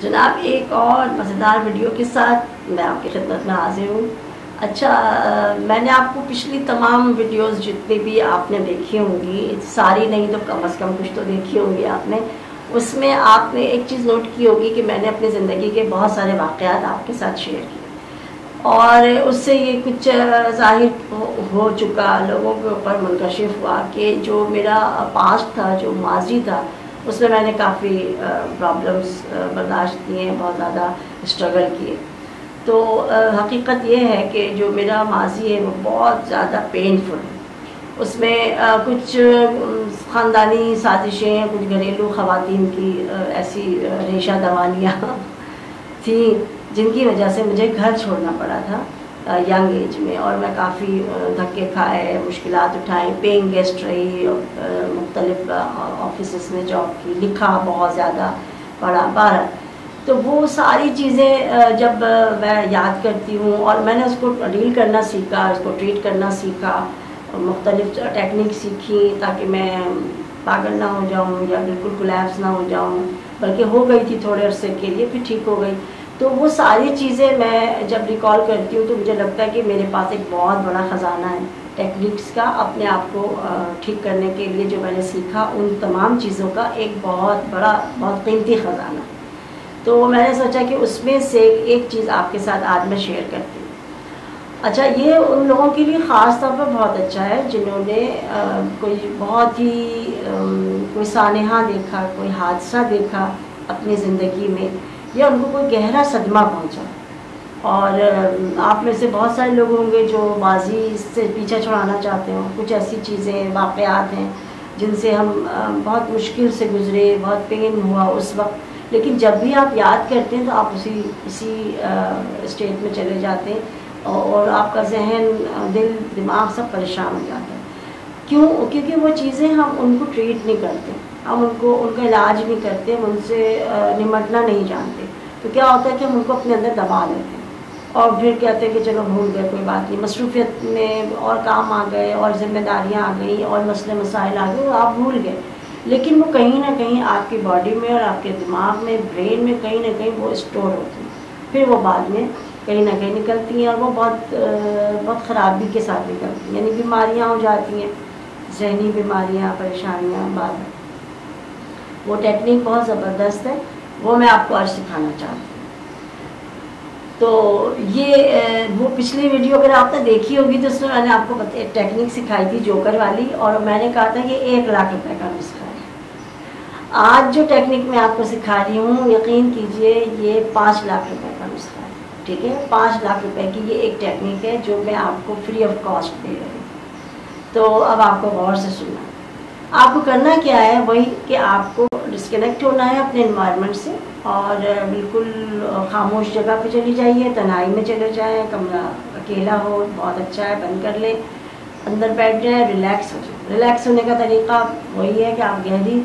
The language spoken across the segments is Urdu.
جناب ایک اور مزیدار ویڈیو کے ساتھ میں آپ کی خدمت میں حاضر ہوں۔ اچھا، میں نے آپ کو پچھلی تمام ویڈیوز جتنی بھی آپ نے دیکھی ہوں گی، ساری نہیں تو کم از کم کچھ تو دیکھی ہوں گی آپ نے، اس میں آپ نے ایک چیز نوٹ کی ہوگی کہ میں نے اپنی زندگی کے بہت سارے واقعات آپ کے ساتھ شیئر کیے، اور اس سے یہ کچھ ظاہر ہو چکا، لوگوں کے اوپر منکشف ہوا کہ جو میرا پاسٹ تھا، جو ماضی تھا، اس میں نے کافی پرابلمس برداشت کیے ہیں، بہت زیادہ اسٹرگل کیے۔ تو حقیقت یہ ہے کہ جو میرا ماضی ہے وہ بہت زیادہ پینفل ہے۔ اس میں کچھ خاندانی سازشیں، کچھ گھریلو خواتین کی ایسی ریشہ دوانیاں تھیں جن کی وجہ سے مجھے گھر چھوڑنا پڑا تھا ینگ ایج میں، اور میں کافی دھکے کھائے، مشکلات اٹھائیں، پینگ گیسٹ رہی، مختلف آفیسز میں جاب کی، لکھا بہت زیادہ، پڑھا بارہ۔ تو وہ ساری چیزیں جب میں یاد کرتی ہوں، اور میں نے اس کو ڈیل کرنا سیکھا، اس کو ٹریٹ کرنا سیکھا، مختلف ٹیکنیک سیکھی تاکہ میں پاگل نہ ہو جاؤں یا بالکل کولیپس نہ ہو جاؤں، بلکہ ہو گئی تھی تھوڑے عرصے کے لیے، پھر ٹھیک ہو گئی۔ تو وہ ساری چیزیں میں جب ریکال کرتی ہوں تو مجھے لگتا ہے کہ میرے پاس ایک بہت بڑا خزانہ ہے ٹیکنیکس کا، اپنے آپ کو ٹھیک کرنے کے لیے جو میں نے سیکھا، ان تمام چیزوں کا ایک بہت بڑا، بہت قیمتی خزانہ۔ تو میں نے سوچا کہ اس میں سے ایک چیز آپ کے ساتھ آج میں شیئر کرتی ہوں۔ اچھا، یہ ان لوگوں کے لیے خاص طور پر بہت اچھا ہے جنہوں نے کوئی بہت ہی کوئی سانحہ دیکھا، کوئی حادثہ دیکھا اپنی زندگی میں، یا ان کو کوئی گہرا صدمہ پہنچا۔ اور آپ میں سے بہت سارے لوگ ہوں گے جو ماضی سے پیچھا چھڑانا چاہتے ہوں، کچھ ایسی چیزیں، واقعات ہیں جن سے ہم بہت مشکل سے گزرے، بہت پین ہوا اس وقت، لیکن جب بھی آپ یاد کرتے ہیں تو آپ اسی اسٹیٹ میں چلے جاتے ہیں، اور آپ کا ذہن، دل، دماغ سب پریشان ہو جاتا ہے۔ کیونکہ وہ چیزیں ہم ان کو ٹریٹ نہیں کرتے، ہم ان کا علاج نہیں کرتے، ہم ان سے نمٹنا نہیں جانتے۔ تو کیا ہوتا ہے کہ ہم ان کو اپنے اندر دبا لیتے ہیں، اور پھر کہتے ہیں کہ چلو بھول گئے، کوئی بات نہیں، مصروفیت میں اور کام آ گئے، اور ذمہ داریاں آ گئیں، اور مسئلے مسائل آ گئے، اور آپ بھول گئے۔ لیکن وہ کہیں نہ کہیں آپ کی باڈی میں اور آپ کے دماغ میں، برین میں کہیں نہ کہیں وہ اسٹور ہوتی ہیں، پھر وہ بعد میں کہیں نہ کہیں نکلتی ہیں، اور وہ بہت خرابی کے ساتھ نکلتی ہیں، یعنی بیماریاں ہو جاتی ہیں، ذہنی بیماریاں، پریشانیاں بعد میں۔ وہ ٹیکنیک بہت زبردست ہے، وہ میں آپ کو آج سکھانا چاہتی ہوں۔ تو یہ وہ پچھلی ویڈیو اگر آپ نے دیکھی ہوگی تو اس میں میں نے آپ کو ٹیکنیک سکھائی تھی جوکر والی، اور میں نے کہا تھا یہ 1 لاکھ روپے کا نسخہ ہے۔ آج جو ٹیکنیک میں آپ کو سکھا رہی ہوں، یقین کیجئے یہ 5 لاکھ روپے کا نسخہ ہے، ٹھیک ہے؟ 5 لاکھ روپے کی یہ ایک ٹیکنیک ہے جو میں آپ کو فری آف کاسٹ دے رہی ہوں۔ تو اب آپ کو غور سے سننا، آپ کو کرنا کیا ہے، وہی کہ آپ کو ڈسکنیکٹ ہونا ہے اپنے انوائرمنٹ سے، اور بالکل خاموش جگہ پہ چلی جائیے، تنہائی میں چلے جائیں، کمرہ اکیلا ہو، بہت اچھا ہے، بند کر لیں، اندر بیٹھ جائیں، ریلیکس ہو جائیں۔ ریلیکس ہونے کا طریقہ وہی ہے کہ آپ گہری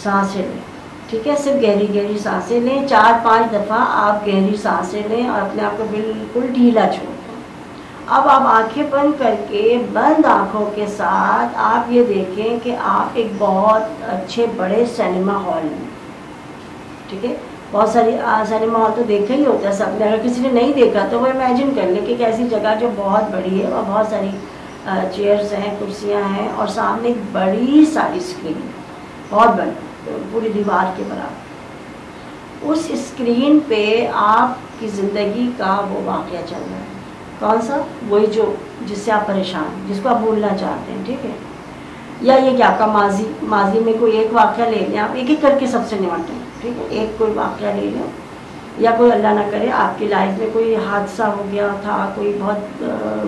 سانسیں لیں، ٹھیک ہے؟ صرف گہری گہری سانسیں لیں، 4-5 دفعہ آپ گہری سانسیں لیں، اور اپنے آپ کو بالکل ڈھیلا چھوڑ دیں۔ اب آپ آنکھیں بند کر کے، بند آنکھوں کے ساتھ آپ یہ دیکھیں کہ آپ ایک بہت اچھے بڑے سینما ہال میں، ٹھیک ہے؟ بہت ساری سینما ہال تو دیکھا ہی ہوتا ہے سب نے، اگر کسی نے نہیں دیکھا تو وہ امیجن کر لے کہ ایک ایسی جگہ جو بہت بڑی ہے، اور بہت ساری چیئرز ہیں، کرسیاں ہیں، اور سامنے ایک بڑی ساری اسکرین، بہت بڑی، پوری دیوار کے برابر۔ اس اسکرین پہ آپ کی زندگی کا وہ واقعہ چل رہا ہے۔ کون سا؟ وہی جس سے آپ پریشان ہیں، جس کو آپ بھولنا چاہتے ہیں، ٹھیک ہے؟ یا یہ کہ آپ کا ماضی میں کوئی ایک واقعہ لے لیں، آپ ایک ایک کر کے سب سے نمٹیں، ٹھیک ہے؟ ایک کوئی واقعہ لے لیں، یا کوئی اللہ نہ کرے آپ کی لائف میں کوئی حادثہ ہو گیا تھا، کوئی بہت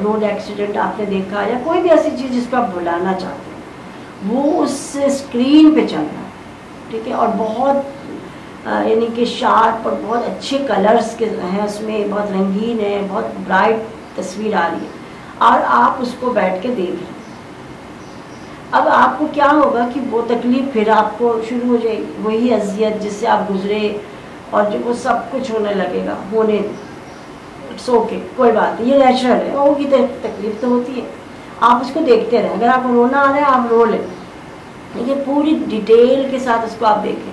روڈ ایکسیڈنٹ آپ نے دیکھا، یا کوئی بھی ایسی چیز جس کو آپ بھلانا چاہتے ہیں، وہ اس اسکرین پہ چل رہا ہے، ٹھیک ہے؟ اور بہت یعنی کہ شارپ اور بہت اچھے کلرز کے ہیں اس میں، بہت رنگین ہے، بہت برائٹ تصویر آ رہی ہے، اور آپ اس کو بیٹھ کے دیکھ رہے ہیں۔ اب آپ کو کیا ہوگا کہ وہ تکلیف پھر آپ کو شروع ہو جائے گی، وہی اذیت جس سے آپ گزرے، اور جو وہ سب کچھ ہونے لگے گا، ہونے اٹس اوکے، کوئی بات نہیں، یہ نیچرل ہے، ہوگی تکلیف تو ہوتی ہے، آپ اس کو دیکھتے رہیں۔ اگر آپ کو رونا آ رہا ہے آپ رو لیں، لیکن پوری ڈیٹیل کے ساتھ اس کو آپ دیکھیں،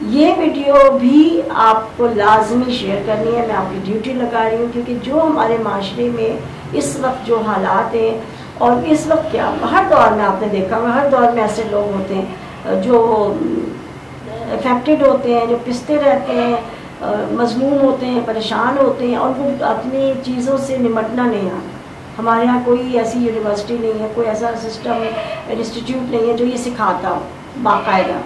یہ ویڈیو بھی آپ کو لازمی شیئر کرنی ہے، میں آپ کی ڈیوٹی لگا رہی ہوں، کیونکہ جو ہمارے معاشرے میں اس وقت جو حالات ہیں، اور اس وقت کیا ہر دور میں آپ نے دیکھا ہوگا، ہر دور میں ایسے لوگ ہوتے ہیں جو افیکٹڈ ہوتے ہیں، جو پستے رہتے ہیں، مظلوم ہوتے ہیں، پریشان ہوتے ہیں، اور وہ اپنی چیزوں سے نمٹنا نہیں آتا۔ ہمارے یہاں کوئی ایسی یونیورسٹی نہیں ہے، کوئی ایسا سسٹم انسٹیٹیوٹ نہیں ہے جو یہ سکھاتا ہو باقاعدہ۔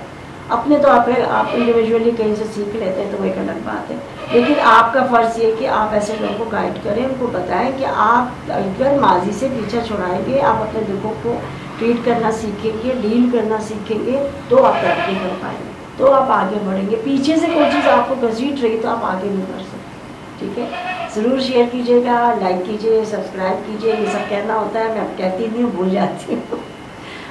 اپنے طور پہ آپ انڈیویجولی کہیں سے سیکھ لیتے ہیں تو وہ ایک الگ بات ہے، لیکن آپ کا فرض یہ کہ آپ ایسے لوگوں کو گائیڈ کریں، ان کو بتائیں کہ آپ اگر ماضی سے پیچھا چھڑائیں گے، آپ اپنے دکھوں کو ٹریٹ کرنا سیکھیں گے، ڈیل کرنا سیکھیں گے، تو آپ ترقی کر پائیں گے، تو آپ آگے بڑھیں گے۔ پیچھے سے کوئی چیز آپ کو گھسیٹ رہی تو آپ آگے نہیں بڑھ سکتے، ٹھیک ہے؟ ضرور شیئر کیجیے گا، لائک کیجیے، سبسکرائب کیجیے، یہ سب کہنا ہوتا ہے، میں اب کہتی نہیں ہوں، بھول جاتی ہوں۔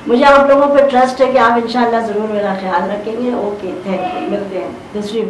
مجھے آپ لوگوں پہ ٹرسٹ ہے کہ آپ انشاءاللہ ضرور میرا خیال رکھیں گے۔ اوکے، تھینک یو، ملتے ہیں دوسری